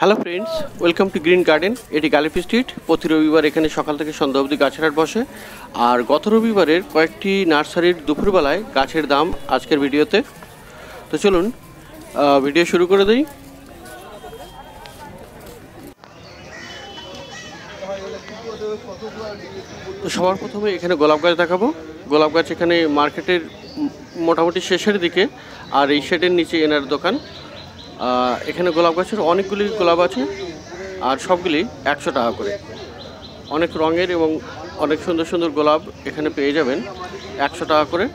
Hello friends, welcome to green garden. এটি গালিফি street. প্রতি রবিবার এখানে সকাল থেকে সন্ধ্যা অবধি গাছের হাট বসে। আর গত রবিবারের কয়েকটি নার্সারির দুপুরবেলায় গাছের দাম আজকের ভিডিওতে। তো চলুন ভিডিও শুরু করে দিই। তো সবার প্রথমে এখানে গোলাপ গাছ দেখাবো। গোলাপ গাছ এখানে মার্কেটের মোটামুটি শেষের দিকে, আর এই শেডের নিচে এনার দোকান। এখানে গোলাপ গাছের অনেকগুলি গোলাপ আছে, আর সবগুলি 100 টাকা করে। অনেক রঙের এবং অনেক সুন্দর সুন্দর গোলাপ এখানে পেয়ে যাবেন 100 টাকা করে।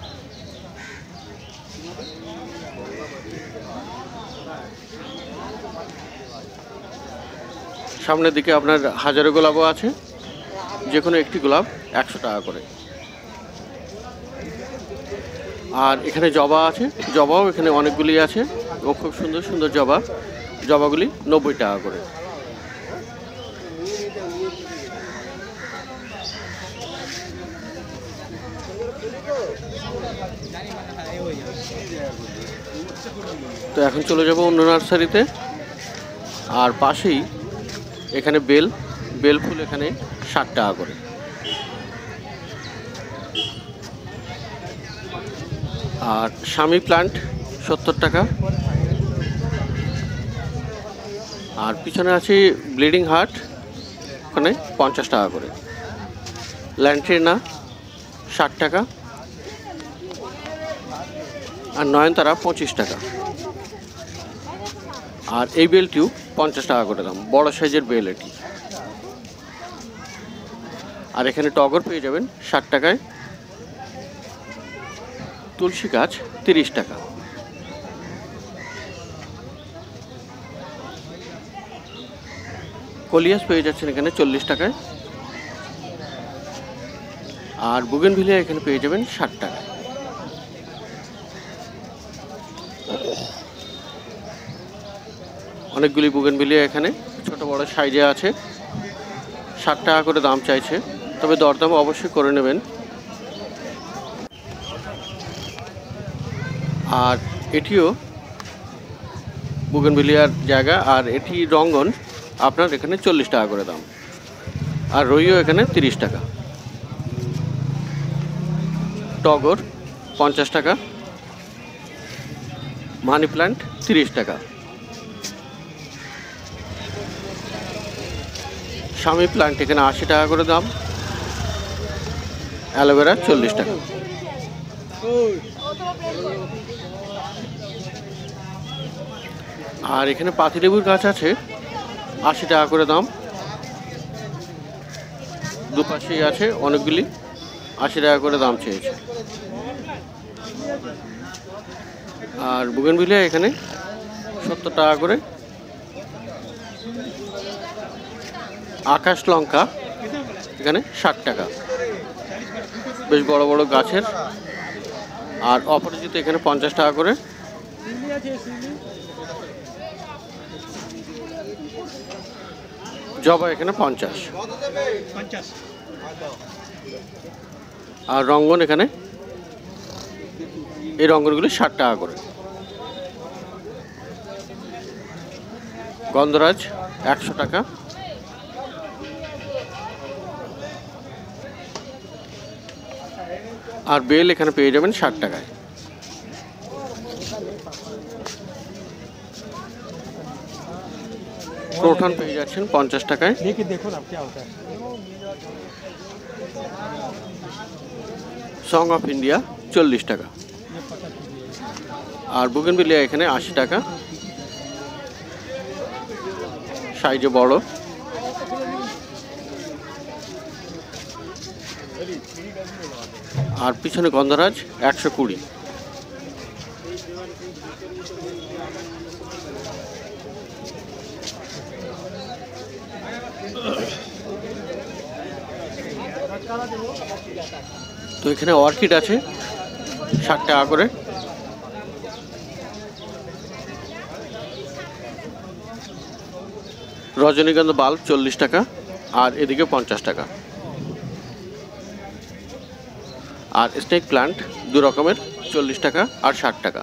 সামনের দিকে আপনার হাজারো গোলাপও আছে, যে কোনো একটি গোলাপ 100 টাকা করে। আর এখানে জবা আছে, জবাও এখানে অনেকগুলি আছে এবং খুব সুন্দর সুন্দর জবাগুলি 90 টাকা করে। তো এখন চলে যাব অন্য নার্সারিতে। আর পাশেই এখানে বেল ফুল এখানে 60 টাকা করে। আর স্বামী প্লান্ট 70 টাকা। আর পিছনে আছে ব্লিডিং হার্ট, ওখানে 50 টাকা করে। ল্যান্ট্রেনা 60 টাকা। আর নয়নতারা 25 টাকা। আর এই বেলটিও 50 টাকা করে দাম, বড় সাইজের বেল এটি। আর এখানে টগর পেয়ে যাবেন 60 টাকায়। তুলসী গাছ 30 টাকা। কলিয়াস পেয়ে যাচ্ছেন এখানে 40 টাকায়। আর বুগেনভিলিয়া এখানে পেয়ে যাবেন 60 টাকায়। অনেকগুলি বুগেনভিলিয়া এখানে ছোট বড় সাইজে আছে। 60 টাকা করে দাম চাইছে, তবে দরদাম অবশ্যই করে নেবেন। আর এটিও বুগেনভিলিয়ার জায়গা, আর এটি রঙ্গন আপনার এখানে 40 টাকা করে দাম। আর রইও এখানে 30 টাকা। টগর 50 টাকা। মানি প্ল্যান্ট 30 টাকা। স্বামী প্ল্যান্ট এখানে 80 টাকা করে দাম। অ্যালোভেরা 40 টাকা। আর এখানে পাতিলেবুর গাছ আছে 80 টাকা করে দাম। দুপাশেই আছে অনেকগুলি, 80 টাকা করে দাম চেয়েছে। আর বুগেনভিলিয়া এখানে 70 টাকা করে। আকাশ লঙ্কা এখানে 60 টাকা, বেশ বড় বড় গাছের। আর অপরাজিত এখানে 50 টাকা করে। জবা এখানে 50। আর রঙ্গন এখানে, এই রঙ্গনগুলি 60 টাকা করে। গন্ধরাজ 100 টাকা। আর বেল এখানে পেয়ে যাবেন 60 টাকায়। ক্রোটন পেয়ে যাচ্ছেন 50 টাকায়। সং অফ ইন্ডিয়া 40 টাকা। আর বুগেনভিলিয়া এখানে 80 টাকা, সাইজে বড়। আর পিছনে গন্ধরাজ 120। তো এখানে অর্কিড আছে 60 টাকা করে। রজনীগন্ধা বাল্ব 40 টাকা। আর এদিকে 50 টাকা। আর স্নেক প্লান্ট দু রকমের 40 টাকা আর 60 টাকা।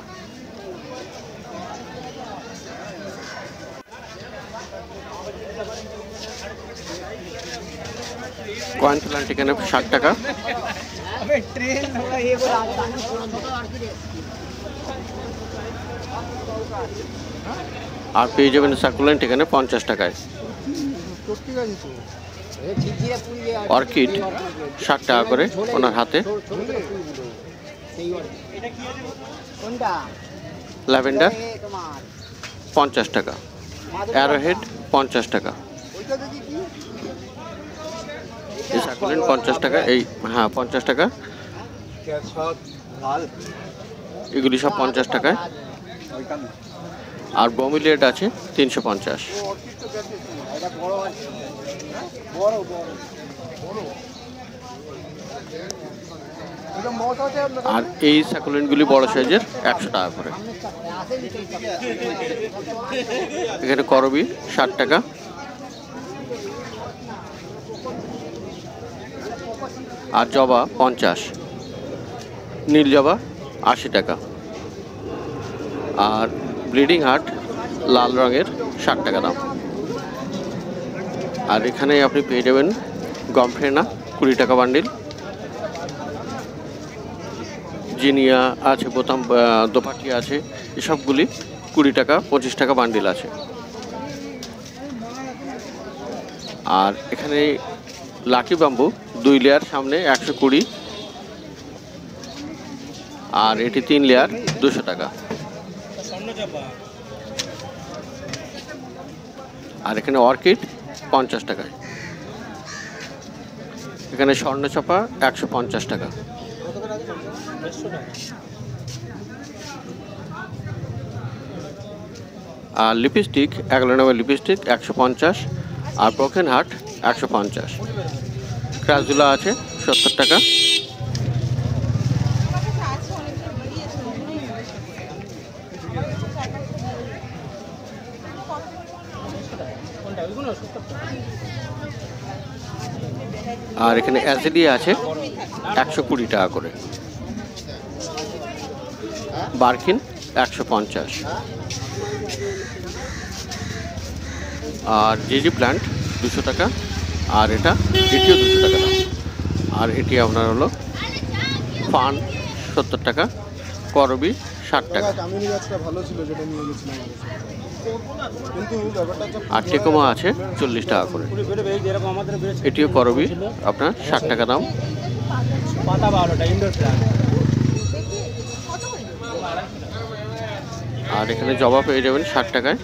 কয়েন প্ল্যান্ট এখানে 60 টাকা। আর পেয়ে যাবেন সাকুলেন্ট এখানে 50 টাকায়। অর্কিড 60 টাকা করে ওনার হাতে। ল্যাভেন্ডার 50 টাকা। অ্যারোহেড 50 টাকা। এই সাকুলেন্ট 50 টাকা। এই 50 টাকা। এগুলি সব 50 টাকায়। আর ব্রোমিলিয়েড আছে 350। আর এই সাকুলেন্টগুলি বড় সাইজের 100 টাকা করে। এখানে করবি 60 টাকা। আর জবা 50। নীল জবা 80 টাকা। আর ব্লিডিং হার্ট লাল রঙের 60 টাকা দাম। আর এখানে আপনি পেয়ে যাবেন গমফ্রেনা 20 টাকা বান্ডিল। জিনিয়া আছে, বোতাম দোপাটি আছে, এসবগুলি 20 টাকা 25 টাকা বান্ডিল আছে। আর এখানে লাকি বাম্বু 2 লেয়ার সামনে 120। আর এটি 3 লেয়ার 200 টাকা। আর এখানে অর্কিড 50 টাকায়। এখানে স্বর্ণচাপা 150 টাকা। আর লিপস্টিক 11 নম্বর লিপস্টিক 150। আর ব্রোকেন হার্ট 150। ক্রাজুলা আছে 70 টাকা। আর এখানে অ্যাসিডি আছে 120 টাকা করে। বার্কিন 150। আর জিজি প্ল্যান্ট 200 টাকা। আর এটিও 200 টাকা দাম। আর এটি আপনার হলো ফান 70 টাকা। করবি 60 টাকা। আর টেকোমা আছে 40 টাকা করে। এটিও করবি আপনার 60 টাকা দাম। আর এখানে জবা পেয়ে যাবেন 60 টাকায়।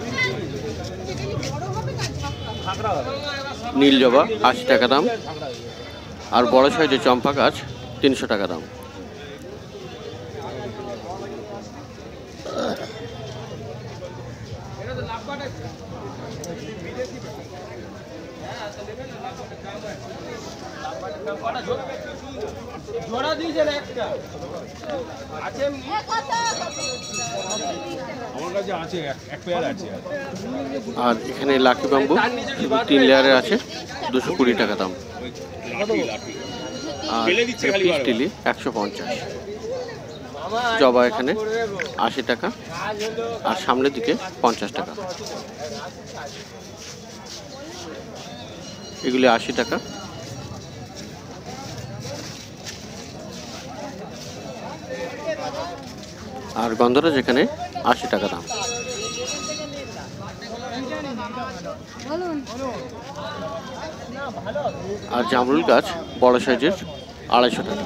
নীল জবা 80 টাকা দাম। আর বড় সাইজের চম্পা গাছ 300 টাকা দাম। আর এখানে লাকি বাম্বু 3 লেয়ারের আছে 220 টাকা দাম। আর পিস্টিলি 150। জবা এখানে 80 টাকা। আর সামনের দিকে 50 টাকা। এগুলি 80 টাকা। আর গন্ধরাজ এখানে 80 টাকা দাম। আর জামরুল গাছ বড় সাইজের 250 টাকা।